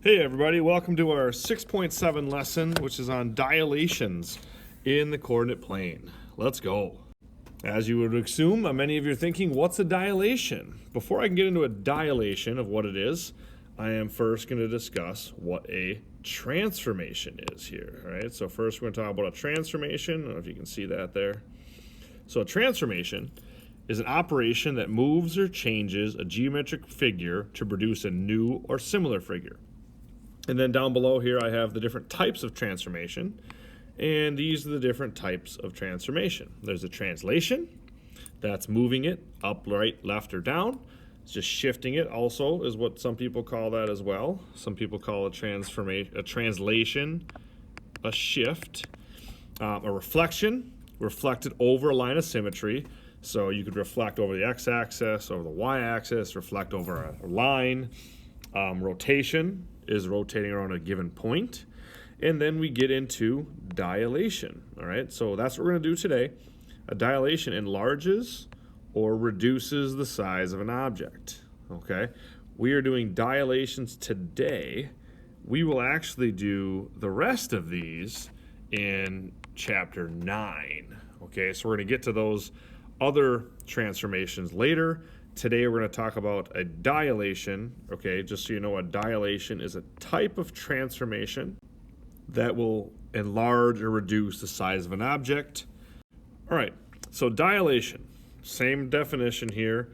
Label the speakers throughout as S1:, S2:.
S1: Hey everybody, welcome to our 6.7 lesson, which is on dilations in the coordinate plane. Let's go. As you would assume, many of you are thinking, what's a dilation? Before I can get into a dilation of what it is, I am first going to discuss what a transformation is here. All right, so first we're going to talk about a transformation. I don't know if you can see that there. So a transformation is an operation that moves or changes a geometric figure to produce a new or similar figure. And then down below here I have the different types of transformation, and these are the different types of transformation. There's a translation, that's moving it up, right, left, or down. It's just shifting it also is what some people call that as well. Some people call a translation a shift. A reflection, reflected over a line of symmetry. So you could reflect over the x-axis, over the y-axis, reflect over a line. Rotation is rotating around a given point. And then we get into dilation, all right? So that's what we're going to do today. A dilation enlarges or reduces the size of an object, okay? We are doing dilations today. We will actually do the rest of these in chapter 9, okay? So we're going to get to those other transformations later. Today we're going to talk about a dilation, okay? Just so you know, a dilation is a type of transformation that will enlarge or reduce the size of an object. All right, so dilation, same definition here.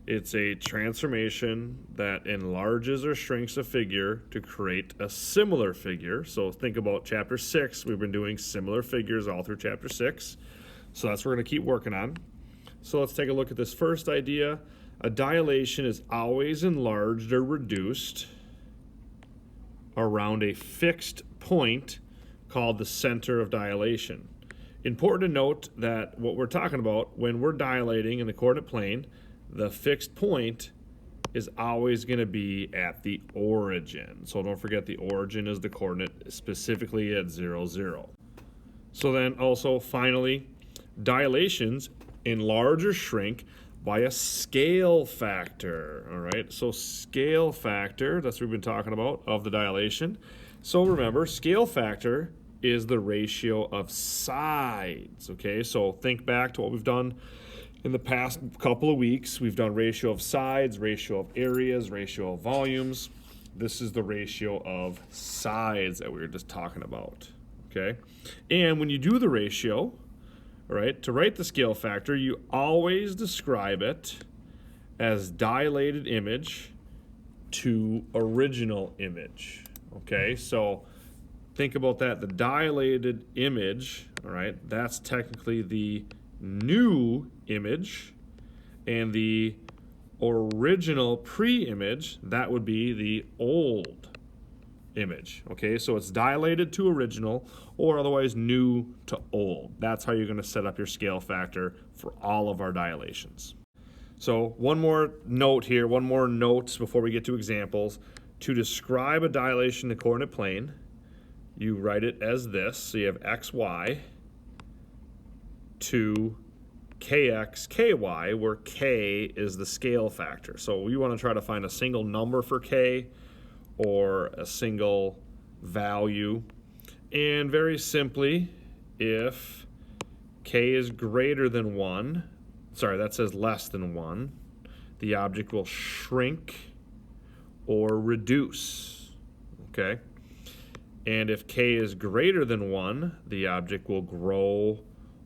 S1: It's a transformation that enlarges or shrinks a figure to create a similar figure. So think about chapter 6. We've been doing similar figures all through chapter 6. So that's what we're going to keep working on. So let's take a look at this first idea. A dilation is always enlarged or reduced around a fixed point called the center of dilation. Important to note that what we're talking about when we're dilating in the coordinate plane, the fixed point is always going to be at the origin. So don't forget the origin is the coordinate specifically at 0, 0. So then also finally, dilations enlarge or shrink by a scale factor, all right? So scale factor, that's what we've been talking about, of the dilation. So remember, scale factor is the ratio of sides, okay? So think back to what we've done in the past couple of weeks. We've done ratio of sides, ratio of areas, ratio of volumes. This is the ratio of sides that we were just talking about, okay? And when you do the ratio, all right, to write the scale factor, you always describe it as dilated image to original image, okay? So think about that. The dilated image, all right, that's technically the new image, and the original pre-image, that would be the old image, okay? So it's dilated to original or otherwise new to old. That's how you're going to set up your scale factor for all of our dilations. So one more note here, one more note before we get to examples. To describe a dilation in the coordinate plane, you write it as this. So you have xy to kx, ky, where k is the scale factor. So we want to try to find a single number for k or a single value. And very simply, if k is greater than 1, sorry, that says less than 1, the object will shrink or reduce, okay? And if k is greater than 1, the object will grow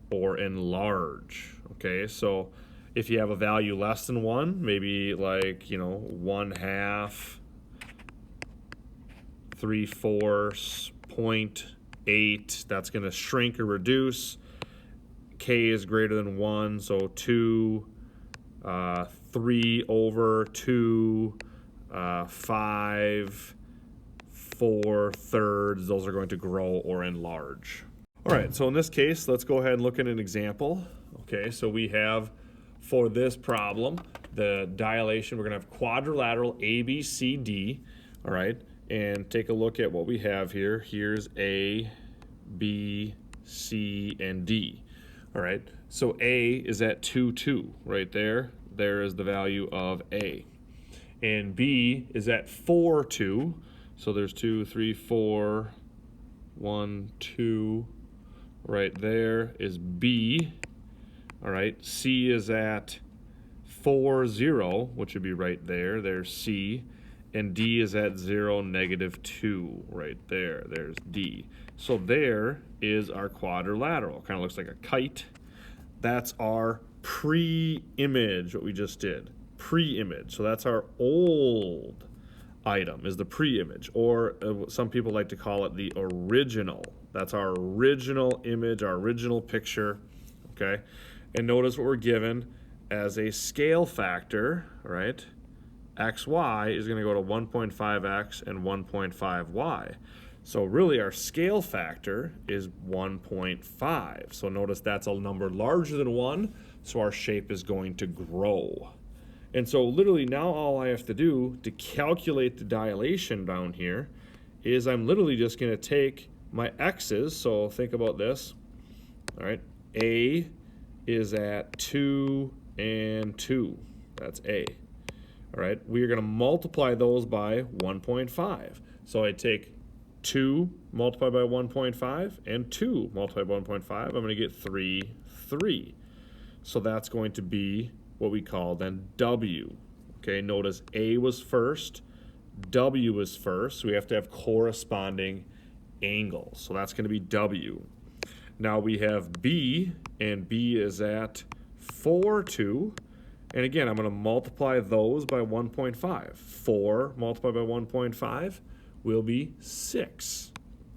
S1: or enlarge, okay? So if you have a value less than 1, maybe like, 1/2, 3/4, 0.8, that's going to shrink or reduce. K is greater than 1, so 2, 3 over 2, 5, 4/3, those are going to grow or enlarge. All right, so in this case, let's go ahead and look at an example. Okay, so we have, for this problem, the dilation, we're going to have quadrilateral ABCD, all right? And take a look at what we have here. Here's A, B, C, and D. All right, so A is at 2, 2, right there. There is the value of A. And B is at 4, 2. So there's 2, 3, 4, 1, 2. Right there is B. All right, C is at 4, 0, which would be right there. There's C. And D is at 0, -2, right there. There's D. So there is our quadrilateral. Kind of looks like a kite. That's our pre-image, what we just did. Pre-image. So that's our old item, is the pre-image. Or some people like to call it the original. That's our original image, our original picture. Okay? And notice what we're given as a scale factor, right? XY is going to go to 1.5x and 1.5y. So really our scale factor is 1.5. So notice that's a number larger than 1, so our shape is going to grow. And so literally now all I have to do to calculate the dilation down here is I'm literally just going to take my x's. So think about this. All right, A is at 2 and 2. That's A. All right, we are going to multiply those by 1.5. So I take 2 multiplied by 1.5 and 2 multiplied by 1.5. I'm going to get 3, 3. So that's going to be what we call then W. Okay, notice A was first, W was first. So we have to have corresponding angles. So that's going to be W. Now we have B, and B is at 4, 2. And again, I'm going to multiply those by 1.5. 4 multiplied by 1.5 will be 6.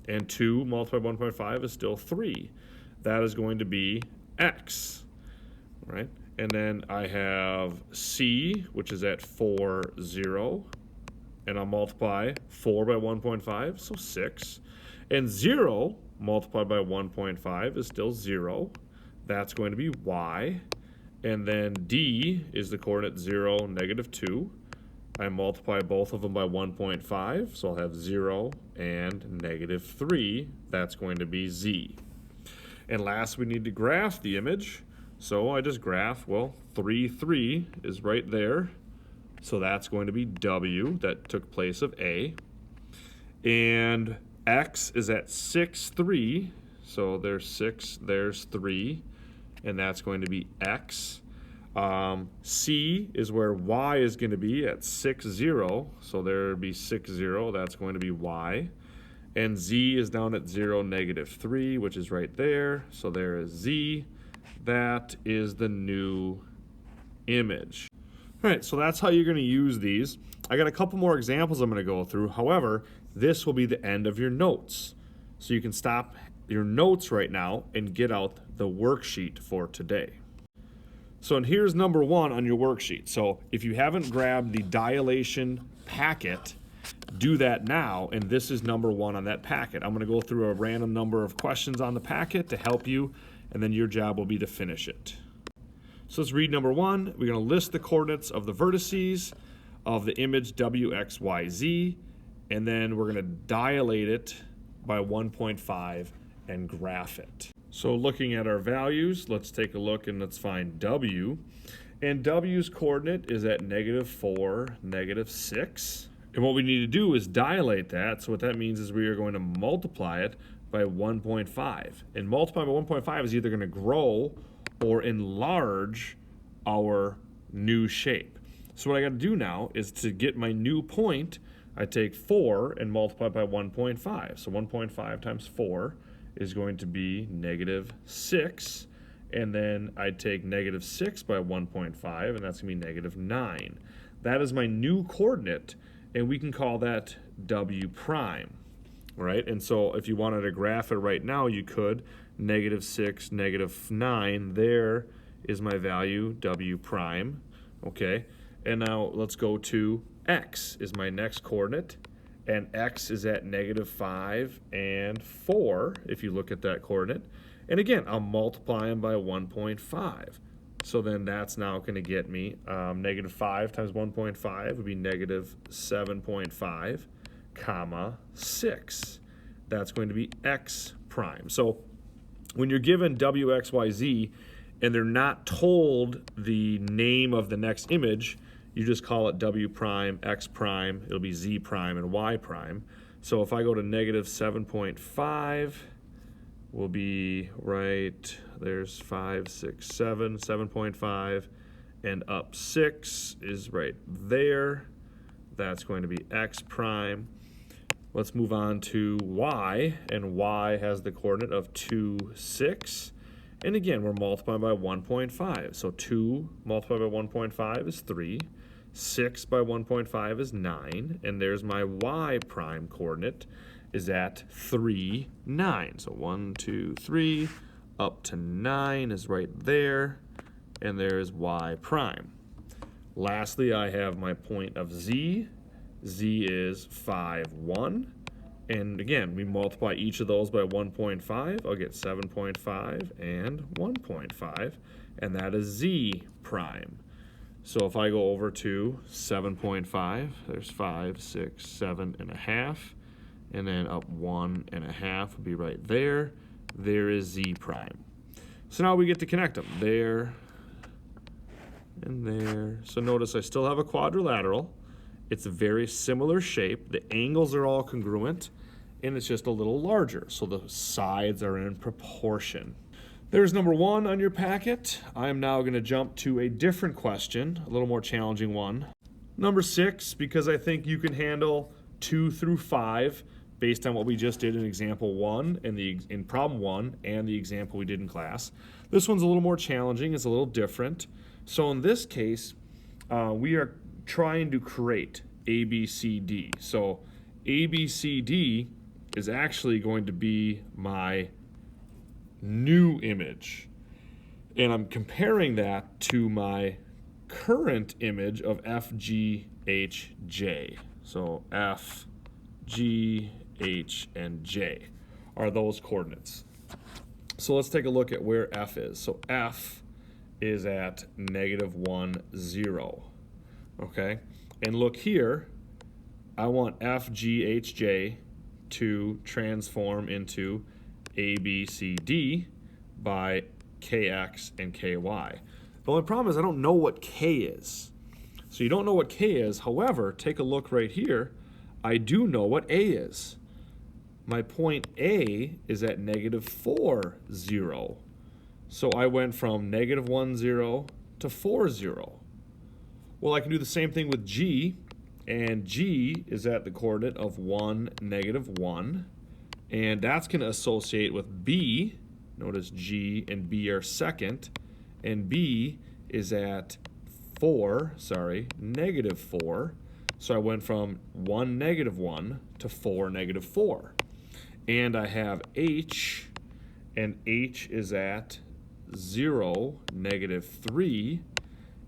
S1: And 2 multiplied by 1.5 is still 3. That is going to be X. Right? And then I have C, which is at 4, 0. And I'll multiply 4 by 1.5, so 6. And 0 multiplied by 1.5 is still 0. That's going to be Y. And then D is the coordinate 0, -2. I multiply both of them by 1.5, so I'll have 0 and -3. That's going to be Z. And last, we need to graph the image. So I just graph, well, 3, 3 is right there. So that's going to be W, that took place of A. And X is at 6, 3. So there's 6, there's 3. And that's going to be X. C is where Y is going to be at 6, 0. So there would be 6, 0. That's going to be Y. And Z is down at 0, -3, which is right there. So there is Z. That is the new image. All right, so that's how you're going to use these. I got a couple more examples I'm going to go through. However, this will be the end of your notes. So you can stop your notes right now and get out the worksheet for today. So and here's number 1 on your worksheet. So if you haven't grabbed the dilation packet, do that now, and this is number 1 on that packet. I'm going to go through a random number of questions on the packet to help you, and then your job will be to finish it. So let's read number 1. We're going to list the coordinates of the vertices of the image W, X, Y, Z, and then we're going to dilate it by 1.5 and graph it. So looking at our values, let's take a look and let's find W. And W's coordinate is at -4, -6. And what we need to do is dilate that. So what that means is we are going to multiply it by 1.5. And multiply by 1.5 is either going to grow or enlarge our new shape. So what I got to do now is to get my new point, I take 4 and multiply by 1.5. So 1.5 times 4 is going to be -6. And then I take -6 by 1.5, and that's going to be -9. That is my new coordinate, and we can call that W prime. Right? And so if you wanted to graph it right now, you could. -6, -9, there is my value, W prime. Okay? And now let's go to X is my next coordinate. And X is at -5 and 4, if you look at that coordinate. And again, I'll multiply them by 1.5. So then that's now going to get me -5 times 1.5 would be -7.5. Comma 6. That's going to be X prime. So when you're given W, X, Y, Z, and they're not told the name of the next image, you just call it w prime, x prime, it'll be z prime and y prime. So if I go to negative 7.5, will be right, there's 5, 6, 7, 7.5, and up 6 is right there. That's going to be x prime. Let's move on to y, and y has the coordinate of 2, 6. And again, we're multiplying by 1.5. So 2 multiplied by 1.5 is 3. 6 by 1.5 is 9. And there's my y prime coordinate is at 3, 9. So 1, 2, 3, up to 9 is right there. And there's y prime. Lastly, I have my point of z. Z is 5, 1. And again, we multiply each of those by 1.5. I'll get 7.5 and 1.5. And that is z prime. So if I go over to 7.5, there's 5, 6, 7.5. And then up 1.5 would be right there. There is z prime. So now we get to connect them. There and there. So notice I still have a quadrilateral. It's a very similar shape. The angles are all congruent, and it's just a little larger. So the sides are in proportion. There's number 1 on your packet. I am now going to jump to a different question, a little more challenging one. Number 6, because I think you can handle 2 through 5 based on what we just did in example 1 and in problem 1 and the example we did in class. This one's a little more challenging. It's a little different. So in this case, we are trying to create ABCD. So ABCD is actually going to be my new image. And I'm comparing that to my current image of FGHJ. So F, G, H, and J are those coordinates. So let's take a look at where F is. So F is at -1, 0. Okay, and look here, I want FGHJ to transform into ABCD by KX and KY. The only problem is I don't know what K is. So you don't know what K is. However, take a look right here. I do know what A is. My point A is at -4, 0. So I went from -1, 0 to 4, 0. Well, I can do the same thing with G, and G is at the coordinate of 1, -1, and that's going to associate with B. Notice G and B are second, and B is at -4. So I went from 1, -1 to 4, -4. And I have H, and H is at 0, -3,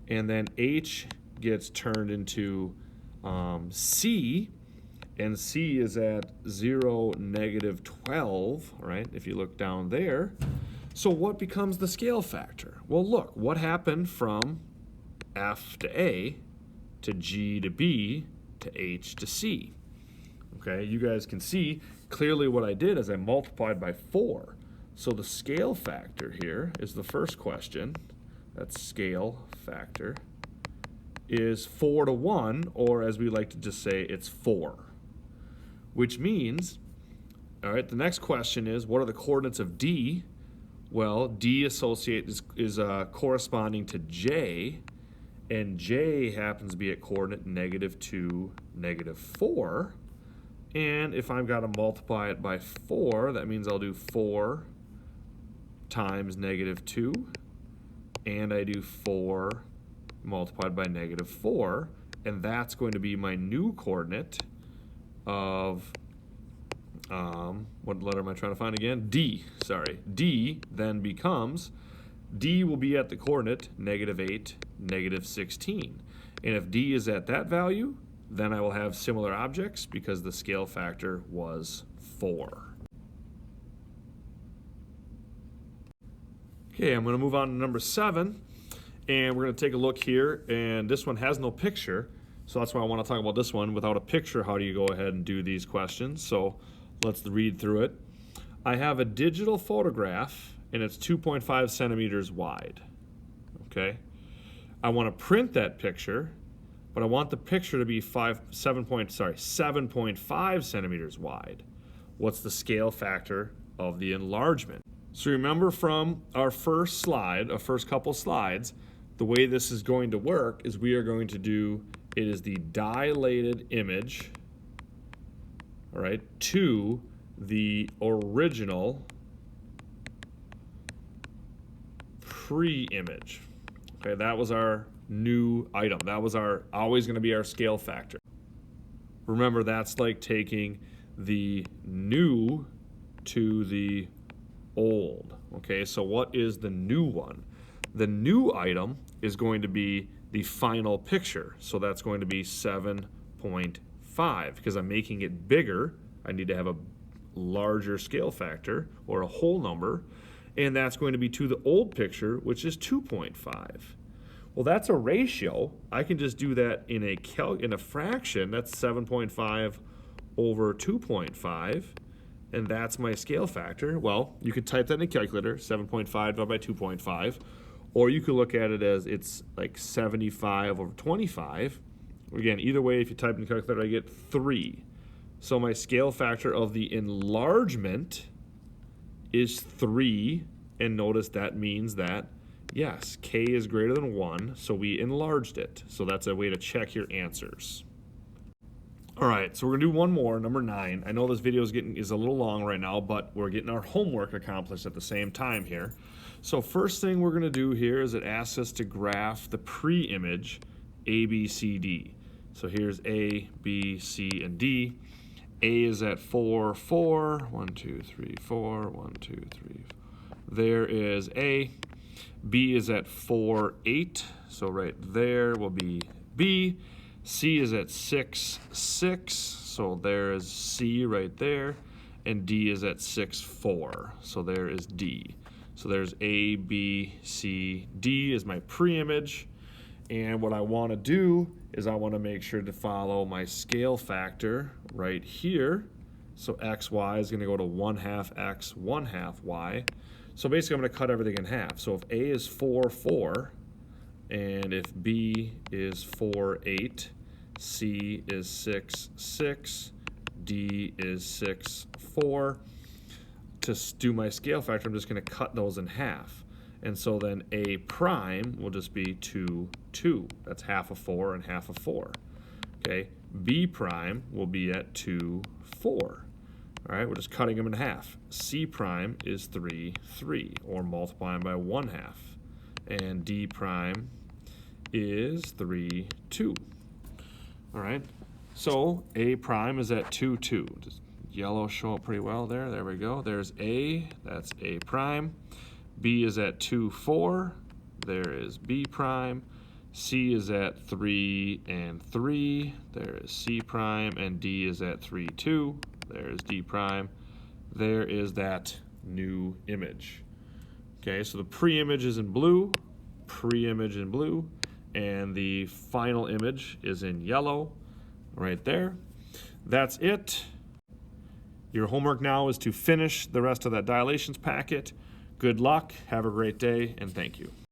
S1: and then H gets turned into C, and C is at 0, -12, right, if you look down there. So what becomes the scale factor? Well, look, what happened from F to A to G to B to H to C? Okay, you guys can see clearly what I did is I multiplied by 4. So the scale factor here is the first question. That's scale factor is 4 to 1, or as we like to just say, it's 4. Which means, all right, the next question is, what are the coordinates of D? Well, D is corresponding to J, and J happens to be at coordinate -2, -4. And if I've got to multiply it by 4, that means I'll do 4 times -2, and I do 4 multiplied by -4, and that's going to be my new coordinate of, what letter am I trying to find again? D, sorry. D then becomes, D will be at the coordinate -8, -16. And if D is at that value, then I will have similar objects because the scale factor was 4. Okay, I'm going to move on to number 7. And we're going to take a look here, and this one has no picture, so that's why I want to talk about this one. Without a picture, how do you go ahead and do these questions? So let's read through it. I have a digital photograph, and it's 2.5 centimeters wide. Okay? I want to print that picture, but I want the picture to be 7.5 centimeters wide. What's the scale factor of the enlargement? So remember from our first slide, our first couple slides, the way this is going to work is we are going to do, it is the dilated image, all right, to the original pre-image. Okay, that was our new item. That was our always going to be our scale factor. Remember, that's like taking the new to the old. Okay, so what is the new one? The new item is going to be the final picture. So that's going to be 7.5. Because I'm making it bigger, I need to have a larger scale factor or a whole number. And that's going to be to the old picture, which is 2.5. Well, that's a ratio. I can just do that in a fraction. That's 7.5 over 2.5. And that's my scale factor. Well, you could type that in a calculator, 7.5 divided by 2.5. Or you could look at it as it's like 75 over 25. Again, either way, if you type in the calculator, I get 3. So my scale factor of the enlargement is 3. And notice that means that, yes, k is greater than 1, so we enlarged it. So that's a way to check your answers. All right, so we're gonna do one more, number 9. I know this video is a little long right now, but we're getting our homework accomplished at the same time here. So first thing we're gonna do here is it asks us to graph the pre-image A, B, C, D. So here's A, B, C, and D. A is at 4, 4, 1, 2, 3, 4, 1, 2, 3. There is A. B is at 4, 8. So right there will be B. C is at 6, 6. So there is C right there. And D is at 6, 4. So there is D. So there's A, B, C, D is my pre-image. And what I want to do is I want to make sure to follow my scale factor right here. So XY is going to go to 1/2 X, 1/2 Y. So basically I'm going to cut everything in half. So if A is 4, 4, and if B is 4, 8, C is 6, 6, D is 6, 4. To do my scale factor, I'm just going to cut those in half. And so then A prime will just be 2, 2. That's half of 4 and half of 4. Okay, B prime will be at 2, 4. All right, we're just cutting them in half. C prime is 3, 3, or multiplying by 1/2. And D prime is 3, 2. All right, so A prime is at 2, 2. Does yellow show up pretty well there? There we go. There's A, that's A prime. B is at 2, 4. There is B prime. C is at 3 and 3. There is C prime. And D is at 3, 2. There is D prime. There is that new image. Okay, so the pre-image is in blue, pre-image in blue, and the final image is in yellow right there. That's it. Your homework now is to finish the rest of that dilations packet. Good luck, have a great day, and thank you.